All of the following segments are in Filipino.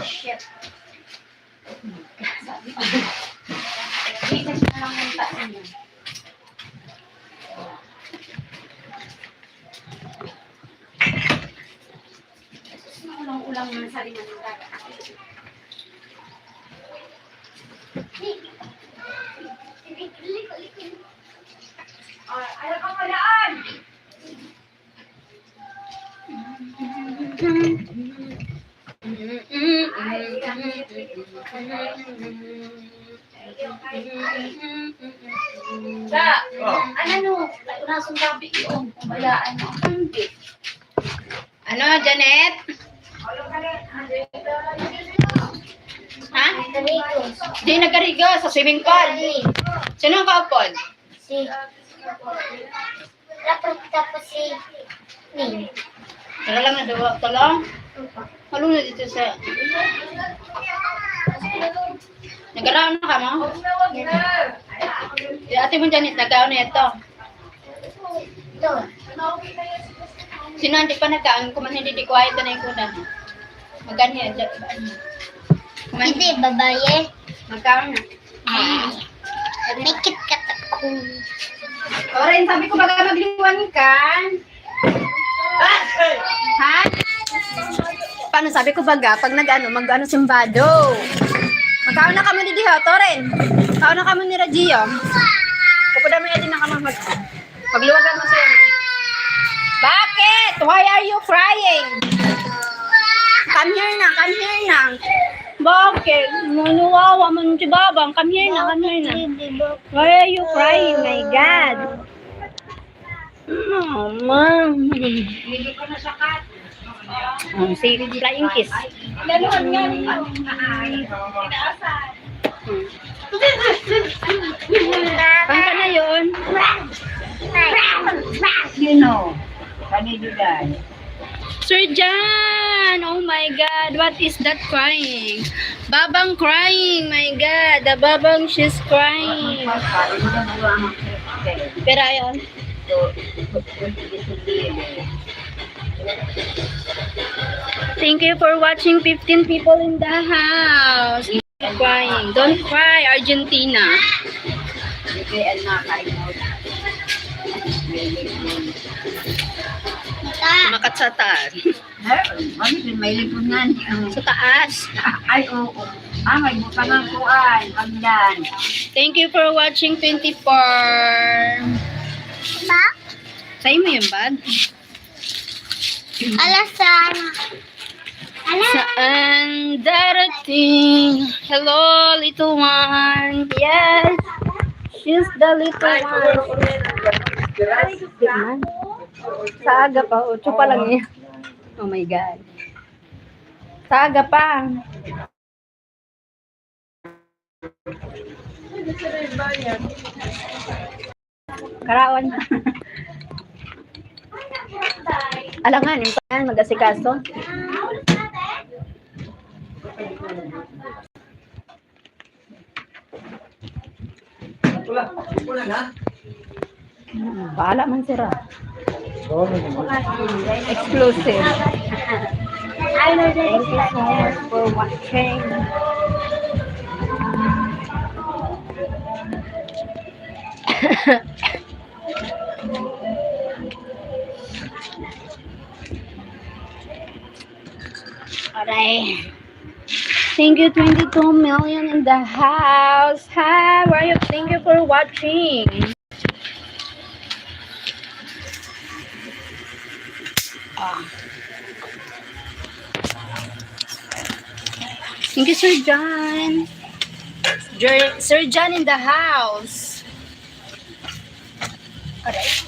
shit. Sabi ko. Dito siya lang ng taas niya. Ulang ng sarili ng dagat. Ayaw kang malaan! Ano? Nasong gabi yun. Bayaan mo. Ano, Janet? Ha? Di nagkarigo sa swimming pool. Sino ang kaupon? Si tapos si Ning. Tara lang na daw. Talong? Halong na dito sa... Nagaraon na ka mo? Di ate mo Janet, nagkaon na ito. Sino hindi pa nagkaon? Kung man hindi quiet na yung kunan. Magkano Hindi, babae. Magkaon na. May KitKat ako. Oren, sabi ko baga magliwan ka. Ha? Paano sabi ko baga pag mag-ano simbado. Magkaon na kamo ni Diho, Toren. Kaon na kamo ni Ragio. Kupuda mo din na kamo pagluwagan mo siya. Bakit? Why are you crying? Come here na. Bakit? Nanuwawa man si Babang. Come here na. Why are you crying? My God. Mom. Hindi ko na sakat. Si Flying Kiss. Laluan nga rin. Inaasan. Pangka na yun. Sino? Kanidudan. Sir Jan! Oh my God! What is that crying? Babang crying! My God! The Babang, she's crying. Pero ayun. Thank you for watching 15 people in the house. Crying. Don't cry, Argentina. Makat sa taas. May lipunan. Sa taas. Ay, oo. May butangan kuan. Pagdan. Thank you for watching 24. Ba? Sa'yo mo yung bag? Alasan. Saan darating? Hello, little one. Yes. She's the little one. Sa aga pa. 8 pa lang yan. Oh my God. Sa aga pa. Karawan. Alangan, yung mag-asikaso. Wala na. Bahala man sira. Exclusive. Thank you so much for watching. Alright. Thank you, 22 million in the house. Hi, where are you? Thank you for watching. Thank you, Sir John. Sir John in the house. Alright.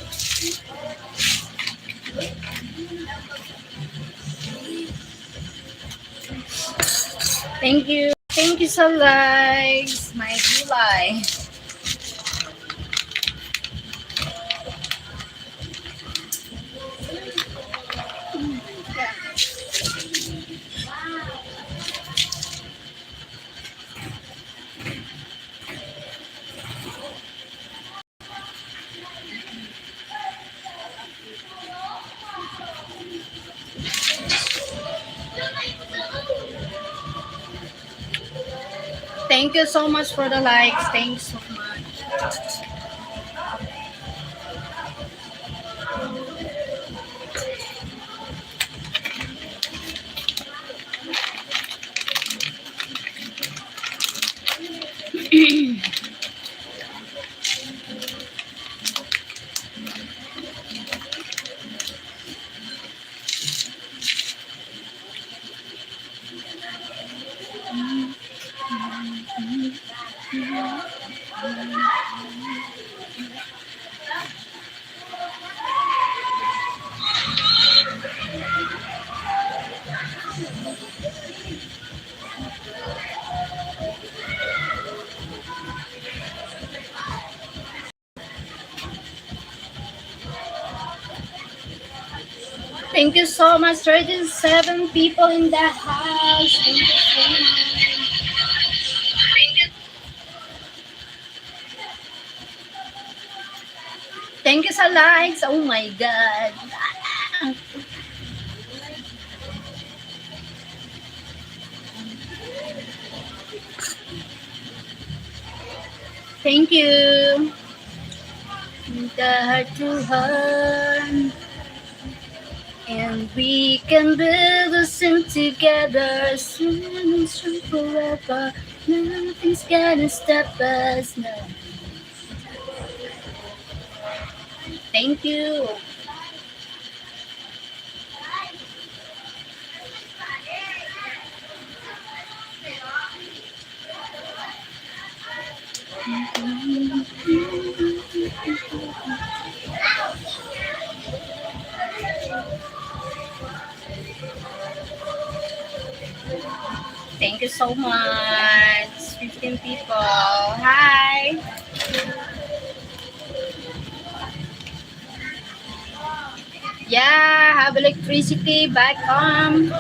Thank you. Thank you sa likes. My gulay. Thank you so much for the likes. Thanks so much. Thank you so much. 37 people in the house. Thank you so much. Thank you sa likes. Oh my God. Thank you. The heart to heart. And we can build a sin together, standing strong forever. Nothing's gonna stop us now. Thank you. Thank you so much. 15 people. Hi. Yeah, have electricity back on.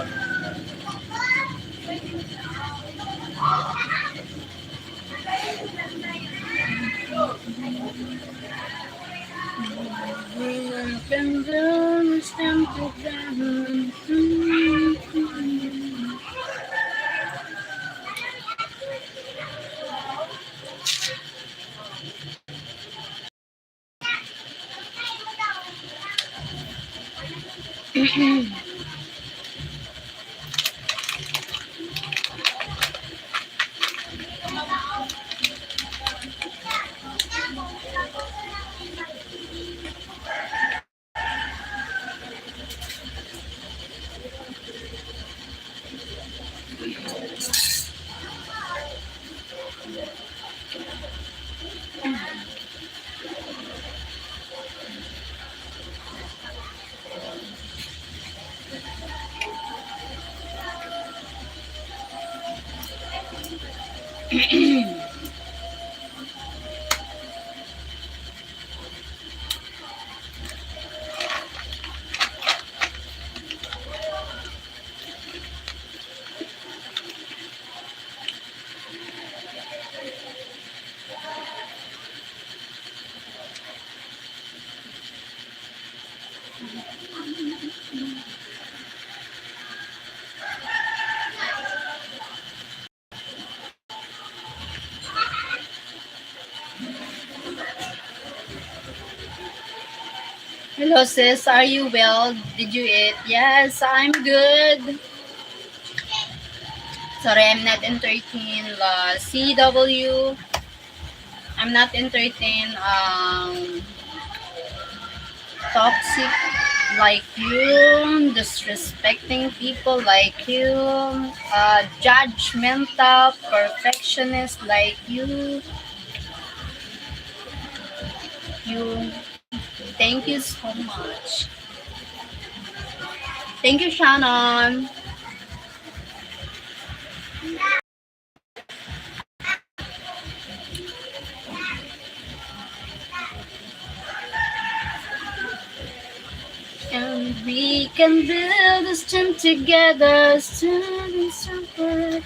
Hello sis, are you well? Did you eat? Yes, I'm good. Sorry, I'm not entertain CW. I'm not entertain toxic like you, disrespecting people like you, judgmental, perfectionist like you. Thank you so much. Thank you, Shannon. And we can build this gym together, standing somewhere.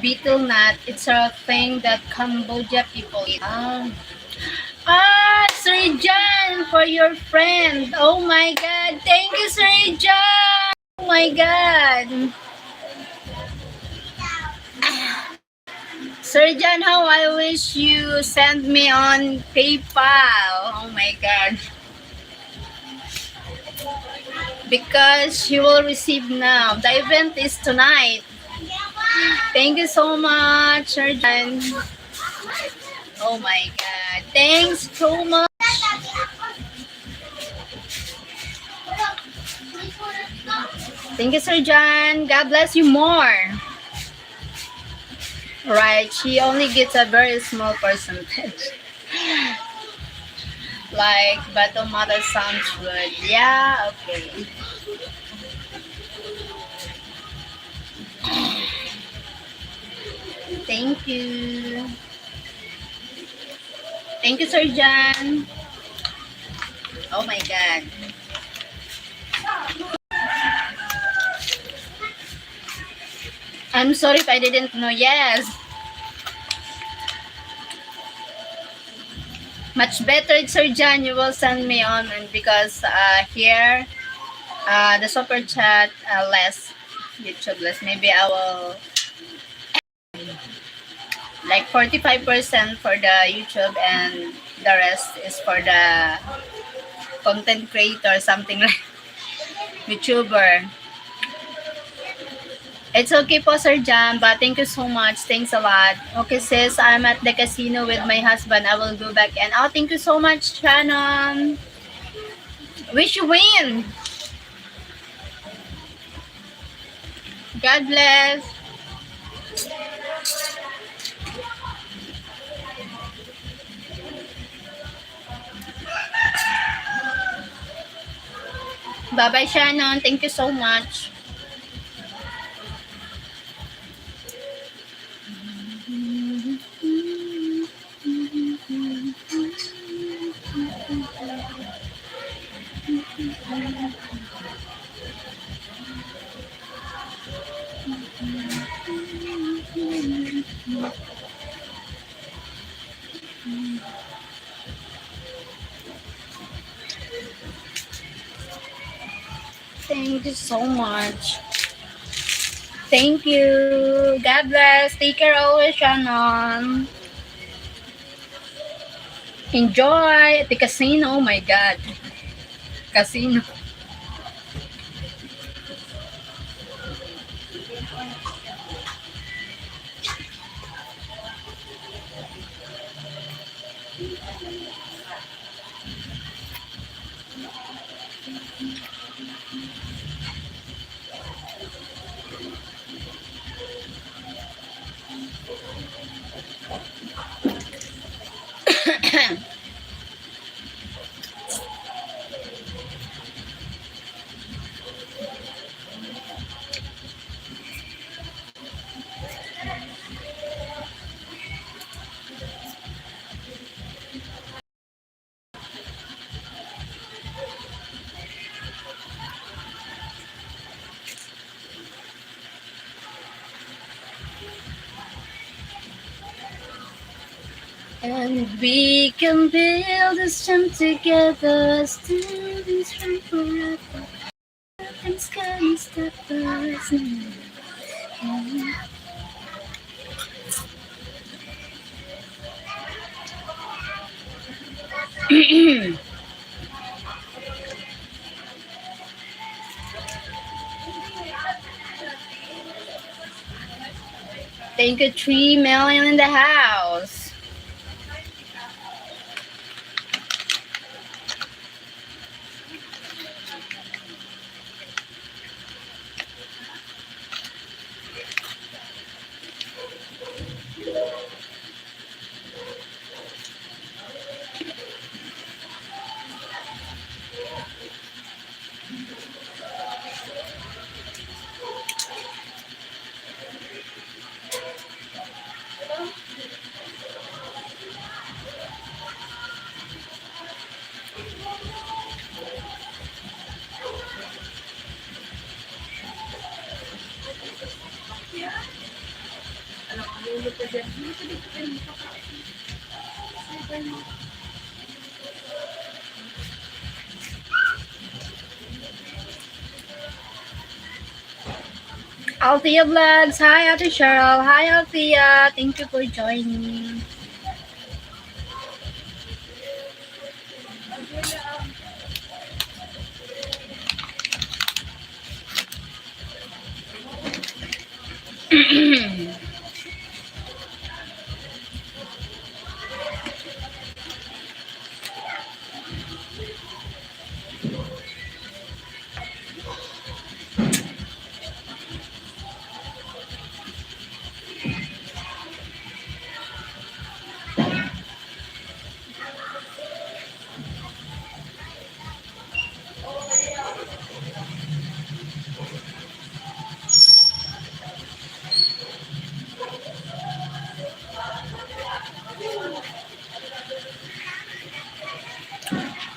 betel nut. It's a thing that Cambodia people eat. Sir John, for your friend. Oh my God. Thank you, Sir John. Oh my God. Sir John, how I wish you send me on PayPal. Oh my God. Because you will receive now. The event is tonight. Thank you so much, Sir John. Oh my God. Thanks so much. Thank you, Sir John. God bless you more. Right, she only gets a very small percentage. Like, but the mother sounds good. Yeah, okay. Thank you. Thank you, Sir John. Oh my God. I'm sorry if I didn't know. Yes. Much better, Sir John. You will send me on, and because here, the super chat less, YouTube less. Maybe I will like 45% for the YouTube and the rest is for the content creator, something like YouTuber. It's okay po, Sir John, but thank you so much. Thanks a lot. Okay, sis, I'm at the casino with my husband. I will go back and thank you so much, Shannon. Wish you win. God bless. Bye-bye, Shannon. Thank you so much. Thank you so much. Thank you. God bless. Take care always, Shannon. Enjoy at the casino. Oh my God. Casino. And we can build this gem together, still be strong forever. Nothing's gonna stop us now. Thank you, 3 million in the house. Althea Vlogs. Hi, Ate Cheryl. Hi, Althea. Thank you for joining.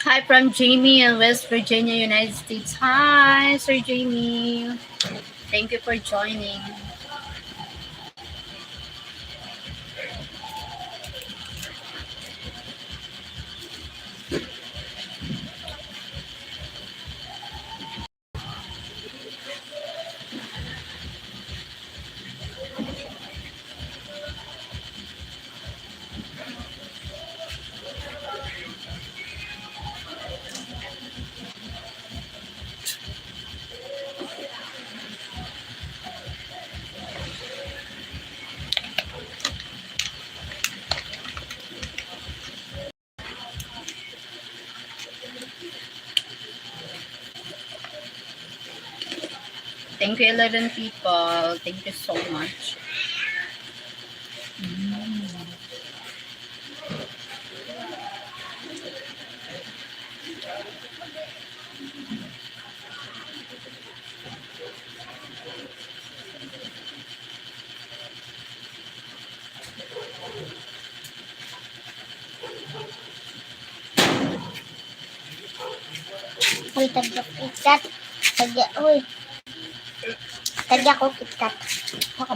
Hi from Jamie in West Virginia, United States. Hi, Sir Jamie. Thank you for joining. Thank you, 11 people. Thank you so much. Uy, tagya ko KitKat. Uy. Tagya ko KitKat. Baka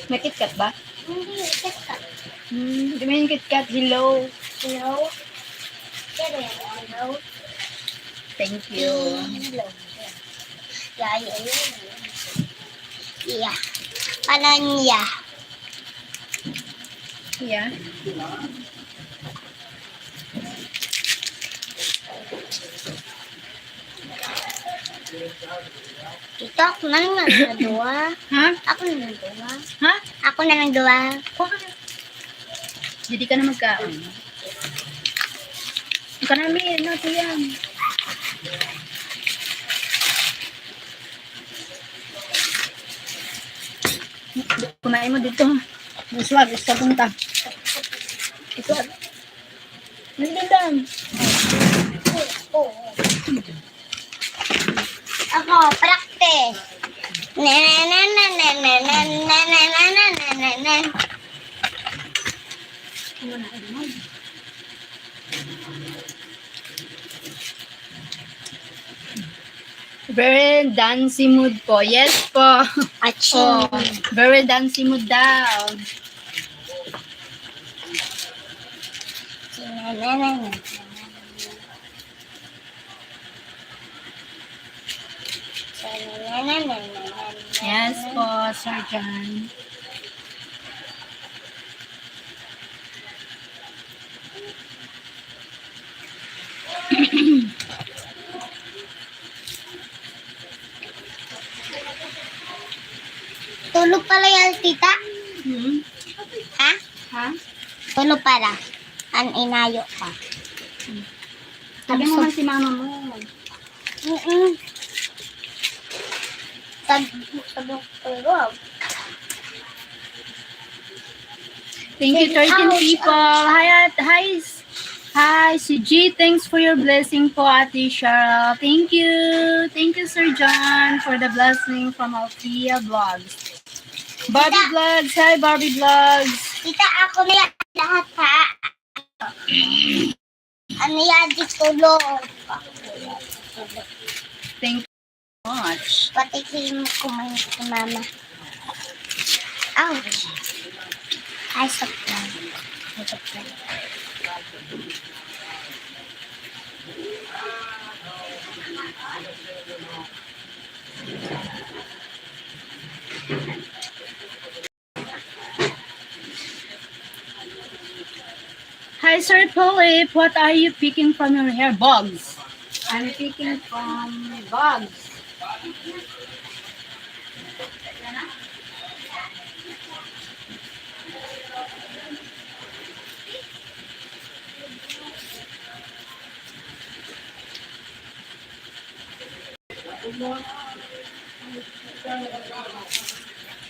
may KitKat ba? Hindi, KitKat. Di ba yung KitKat? Hello. Hello? Pero yan, hello? Thank you. Hello. Yeah. Yeah. Paano niya? Yeah. Ito, ako na lang nagdua. Ha? Ako na nagdua. Ha? Ako na nagdua. Hindi ka na magkaon. Ika namin. Nato yan. Kumain mo dito. Swag. Swag punta. Swag. Nandiyan. Oo. Ako, practice. Na. Very dancey mood po. Yes po. Aching. Oh, very dancey mood daw. Yes po, Sir John. Tulog pala yan, tita? Hmm? Ha? Ha? Tulog pala. An inayo ka. Sabi mo man si mama mo. Tulog. Thank you, 13 people. Hi, si G. Thanks for your blessing po, Ate Cheryl. Thank you. Thank you, Sir John, for the blessing from Althea Vlogs. Barbie Vlogs. Hi, Barbie Vlogs. Tita, ako na yan lahat, ha? Ano yan, di tulog. Thank you so much. Pati kumain si mama. Ouch. Ay, supply. Ay, supply. Hi, Sir Philip. What are you picking from your hair? Bugs. I'm picking from bugs.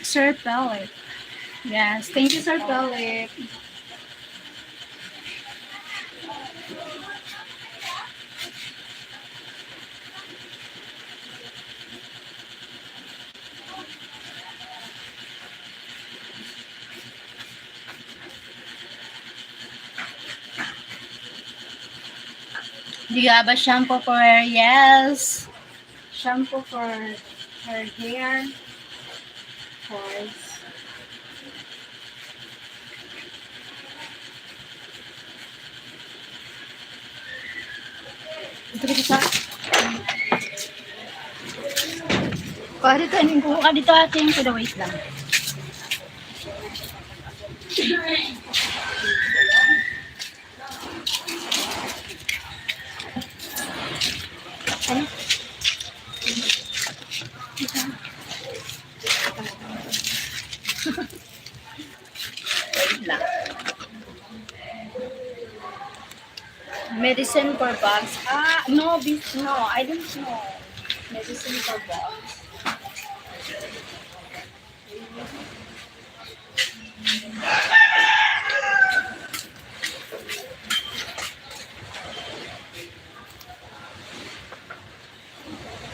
Sir Philip. Yes, thank you, Sir Philip. Do you have a shampoo for hair? Yes. Shampoo for her hair. Of course. Ito dito. Kuha dito, kuha ka dito ating kuda, wait lang. Ano? Wait lang. Medicine for bugs. No, I don't know. Medicine for bugs.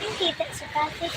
Hindi kita sa kate.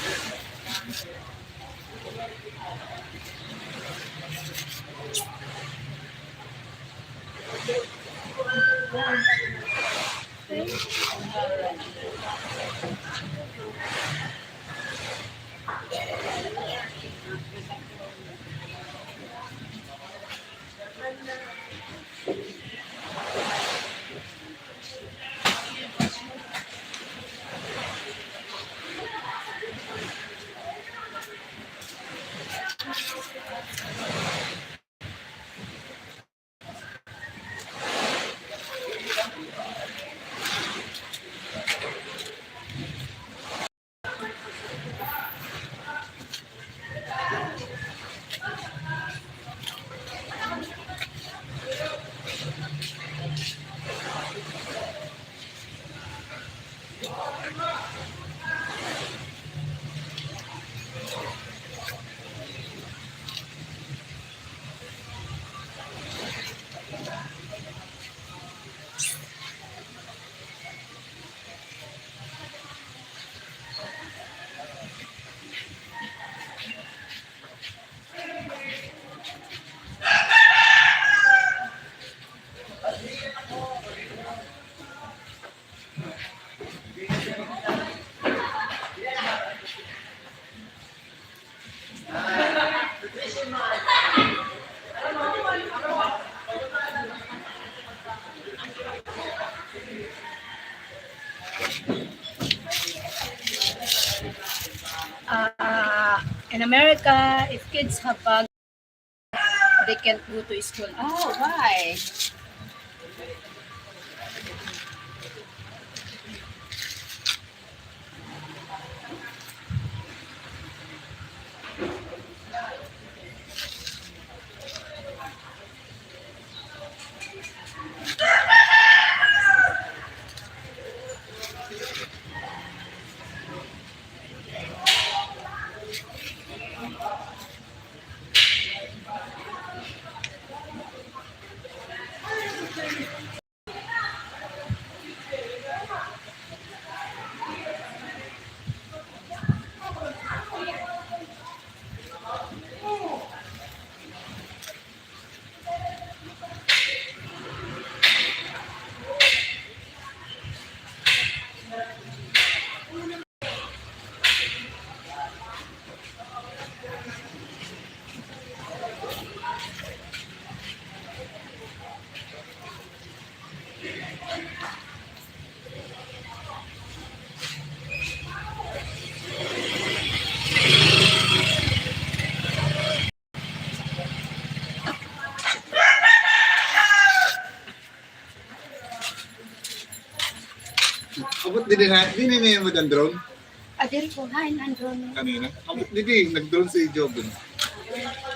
In America, if kids have bugs, they can't go to school. Oh, why? Hindi mo ng drone Adil ko, hi, nandun. kanina. Hindi, nag-drone si Jobin.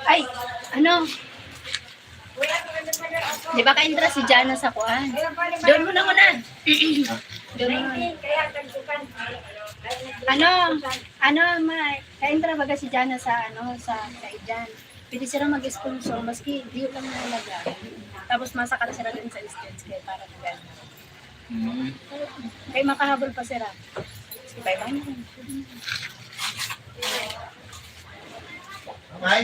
Ay, ano? Di ba ka-interest si Jana sa kuan? Doon mo na muna. Doon mo na. Ano, Mike? Ka-interest baga si Jana sa, sa Ijan. Pwede sila mag-sponsor, maski hindi lang nalaga. Tapos masakat sila din sa stage kaya para na gano'n. Kaya makahabol pa sila. Sige, bye-bye na. Okay?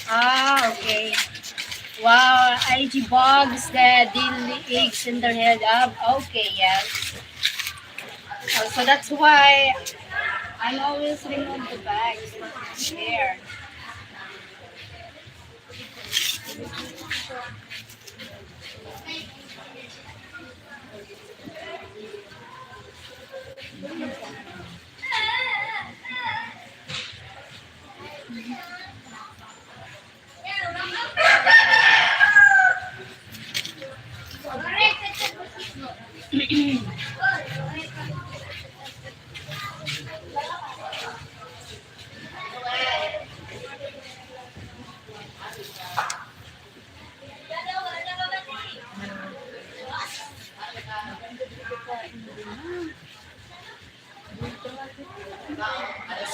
Okay. Wow, IG bugs that daily aches in their head up. Okay, yes. So that's why I always remove the bags from there.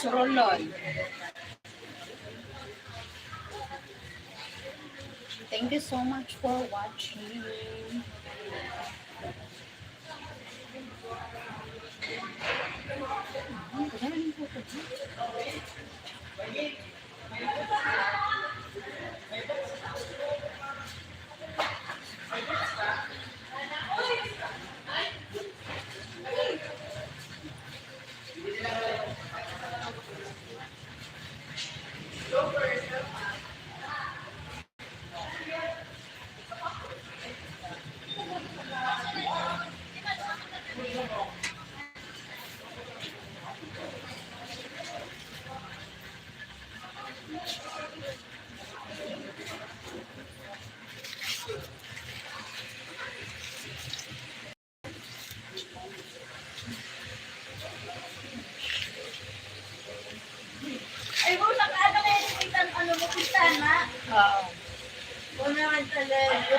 Surulon. Thank you so much for watching. Ay, wala ka ano kaya nakitan ano mo kita na. Wala ka talaga.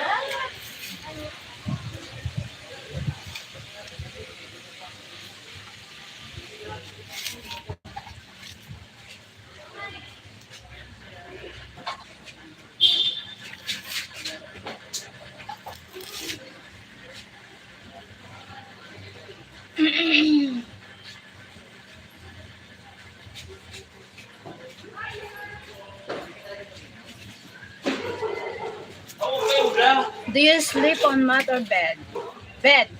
Do you sleep on mat or bed? Bed.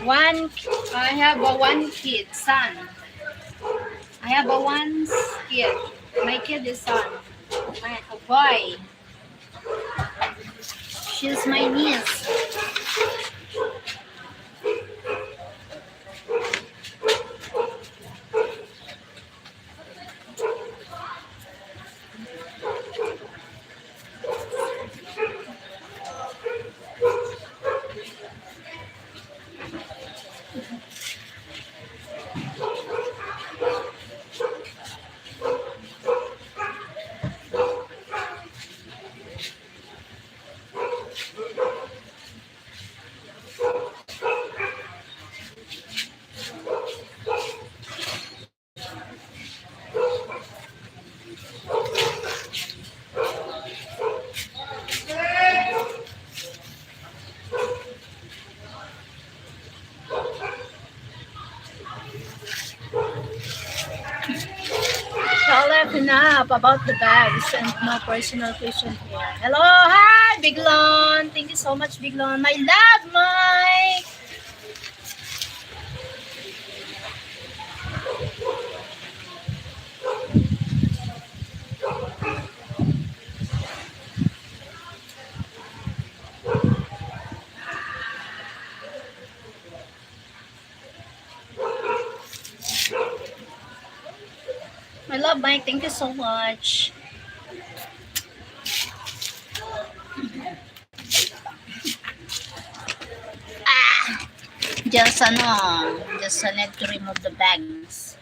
I have one kid, son. I have one kid. My kid is son. A boy. She's my niece. Enough about the bags and no personal question here. Hello, hi! Hi, Biglon. Thank you so much, Biglon. My love, Mike. My love, Mike. Thank you so much. Just I need to remove the bags.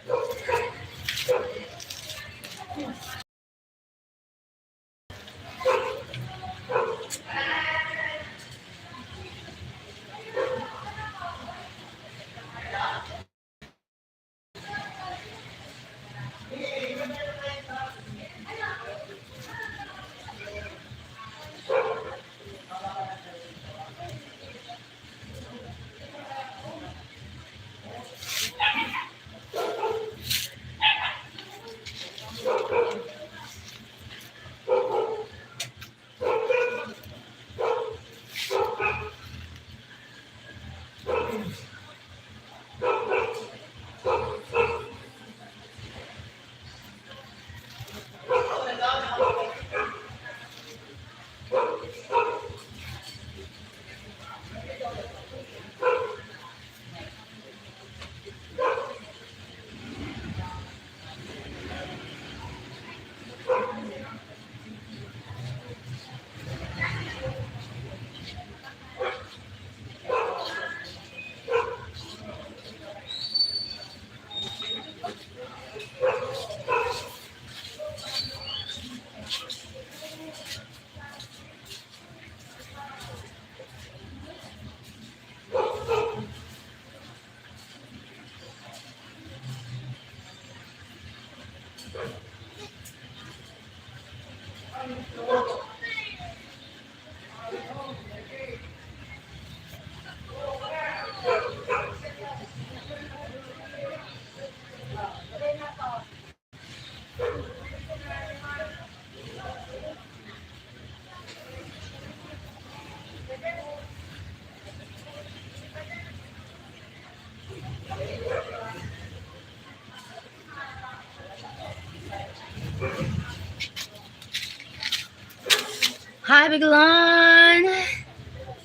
Hi, Biglon.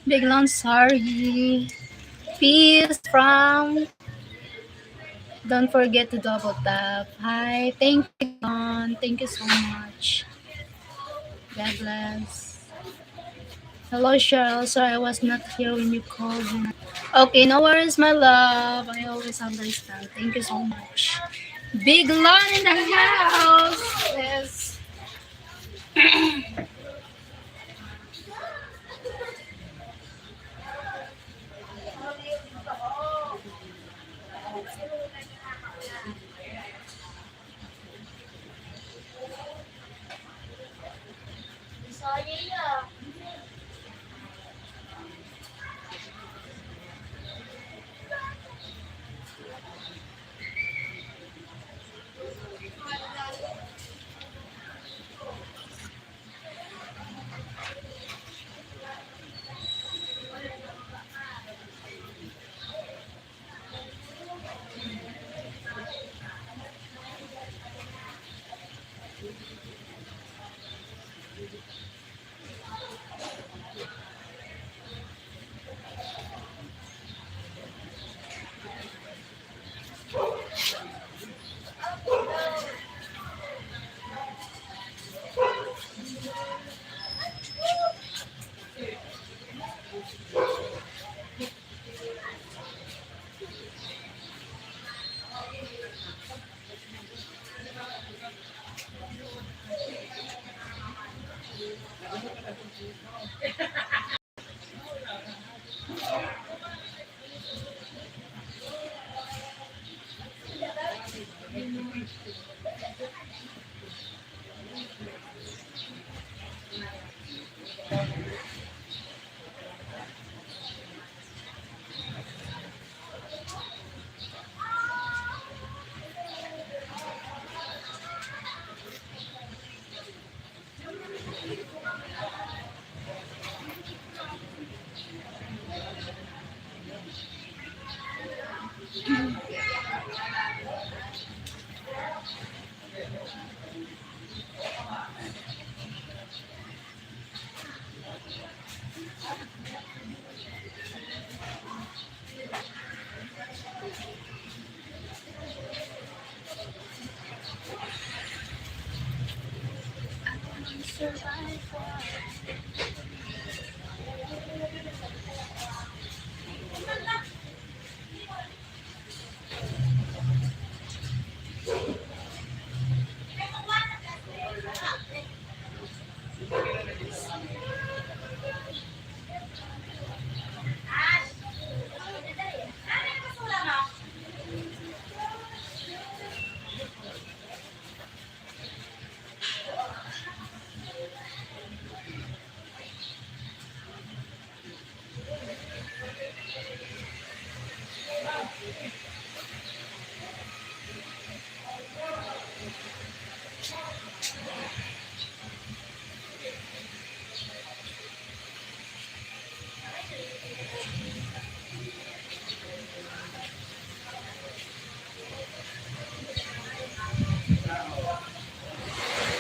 Biglon, sorry. Peace from. Don't forget to double tap. Hi, thank you, Biglon. Thank you so much. God bless. Hello, Cheryl. Sorry, I was not here when you called me. Okay, no worries, my love. I always understand. Thank you so much. Biglon in the house. Yes.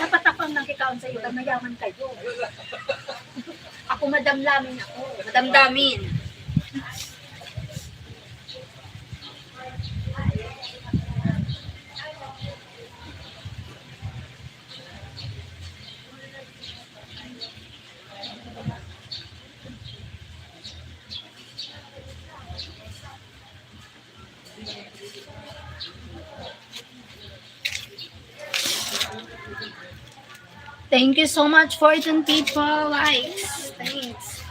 Dapat ako ang nakikaon sa iyo, mayaman kayo. Ako madamlamin ako. Madamdamin. Thank you so much, 14 people. Likes. Thanks.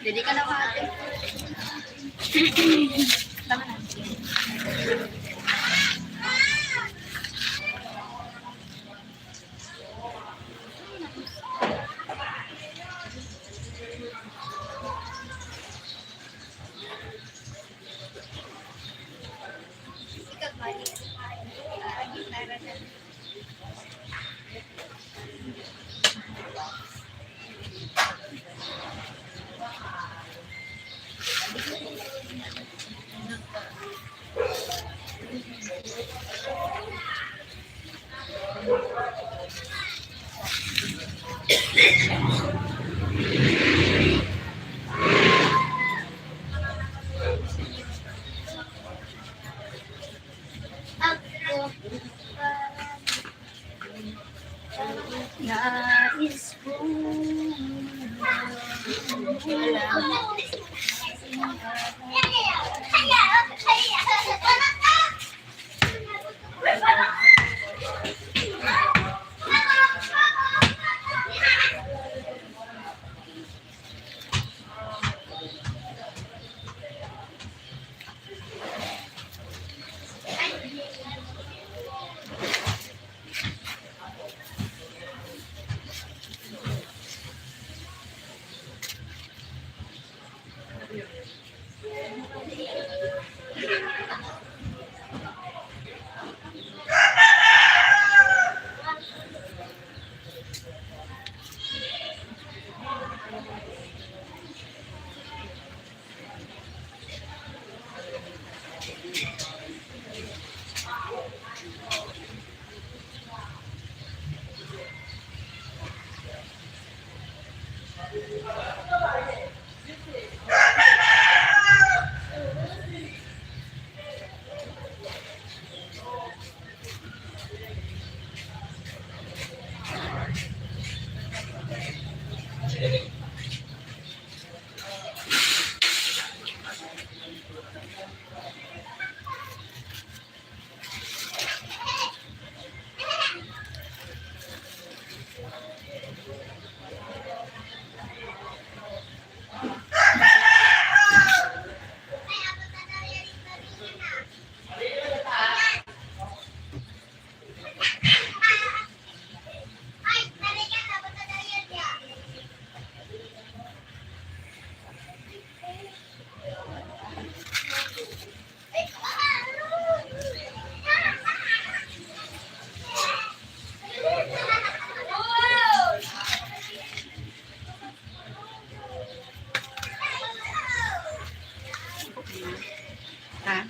Dili ka na ate. Tama na. Ha?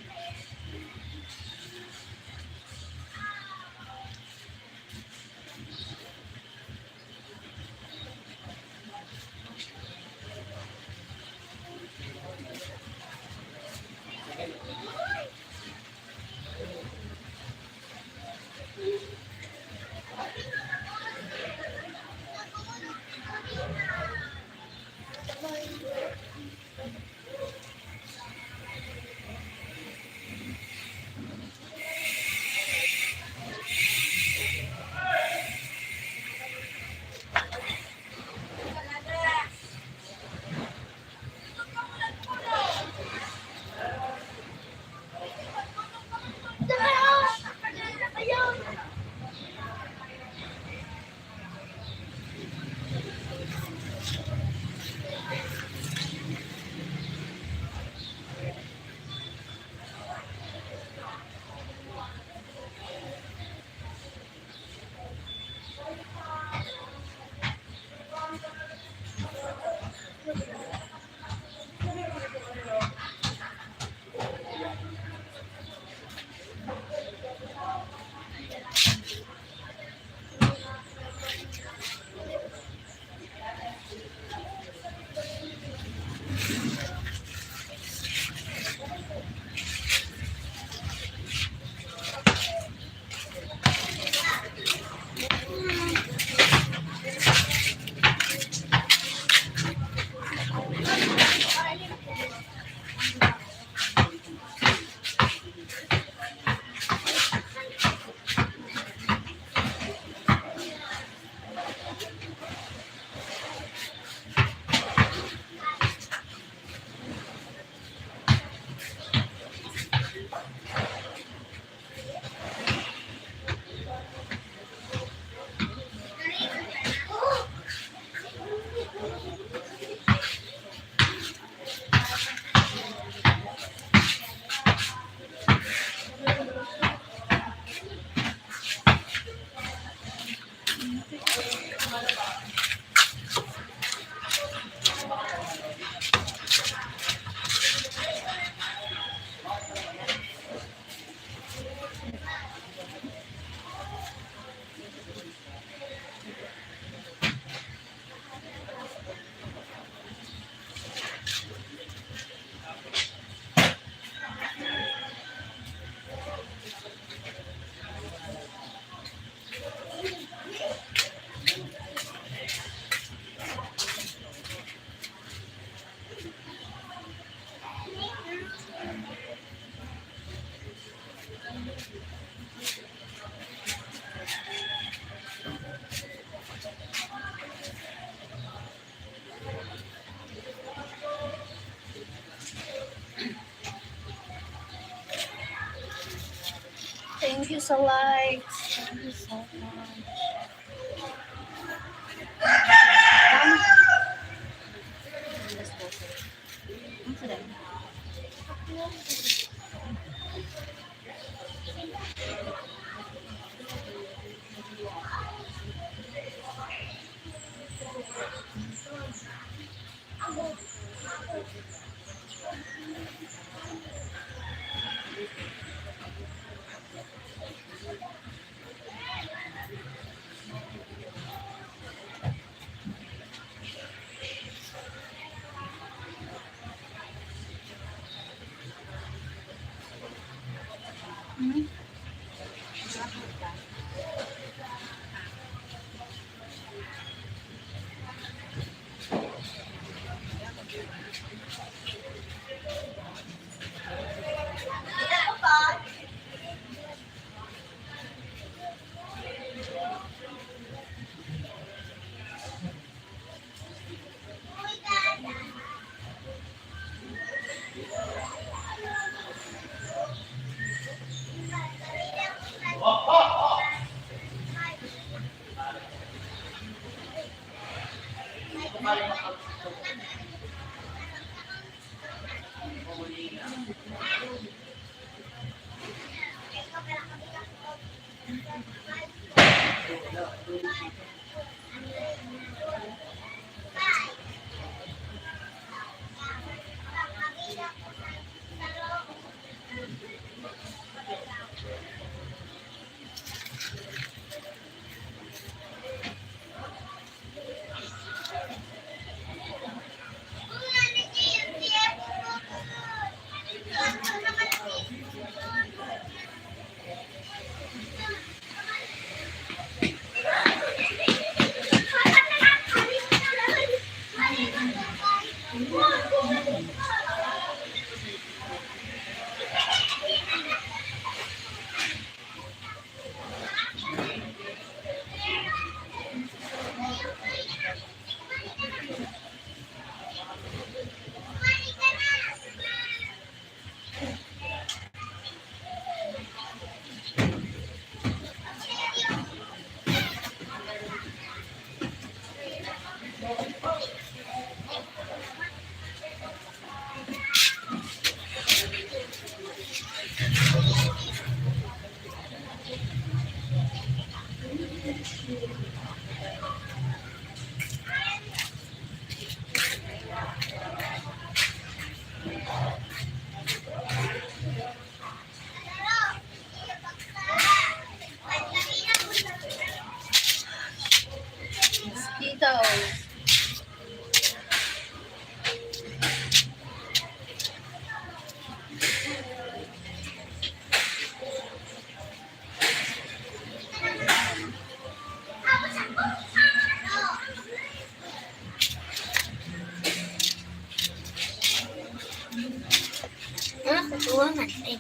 Thank you sa likes. Thank you so much. Eh.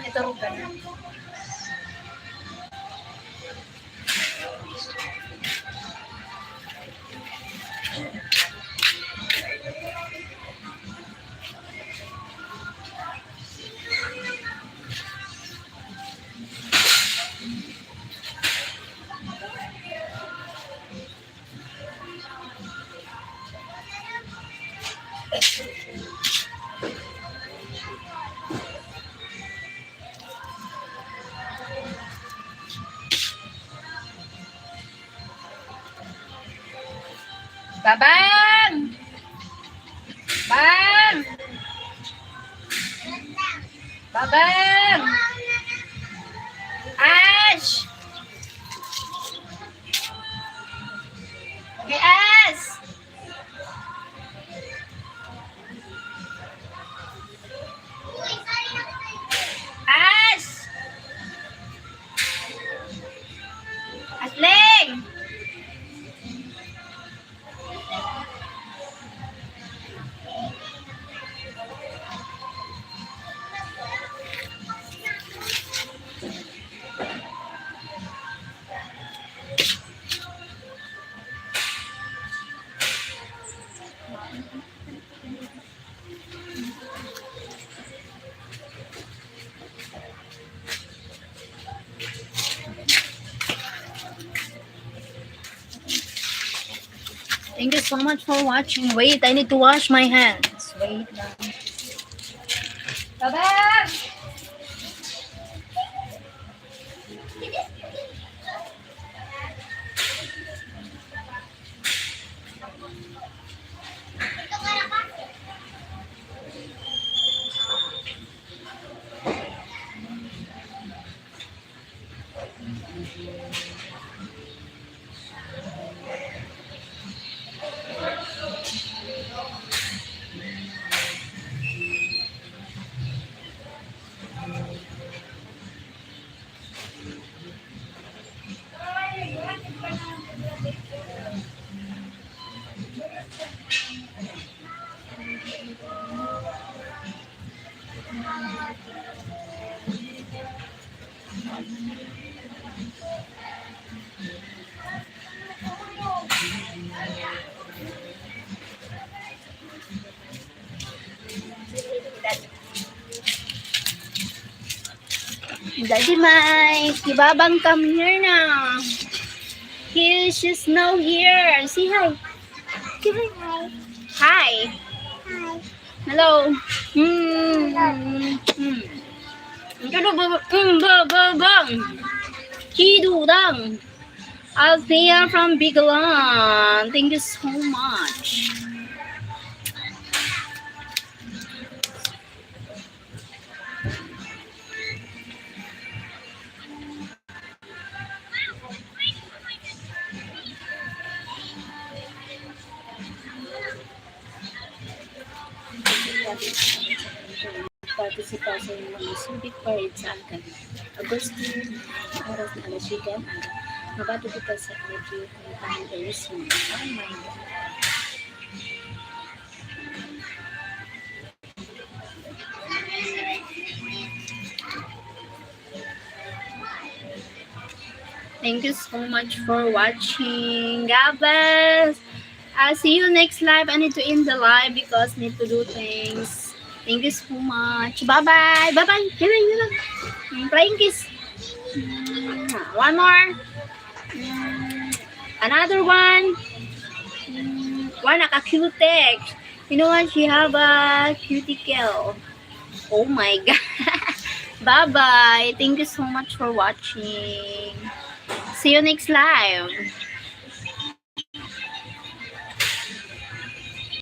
Ito rin ganun. Babang! Bang! Babang! Ash! Okay, Ash! Ash! Asling! Thank you so much for watching. Wait, I need to wash my hands. Wait lang. Babang! Daddy Mike, Ibabang, come here now. She's now here. Say hi. Say hi. Hi. Hello. Chidudang. Althea from Biglan. Thank you so much. Partisipasi ng mga sulit parade sa angkan. Agustin, oras na alas 7 ang araw. Mabato kita sa energy kung paano ayusin. Oh my God. Thank you so much for watching. God bless. I'll see you next live. I need to end the live because I need to do things. Thank you so much. Bye-bye. Bye-bye. Bye-bye. Flying kiss. One more. Another one. One naka-cutex. You know what? She have a cuticle. Oh my God. Bye-bye. Thank you so much for watching. See you next live.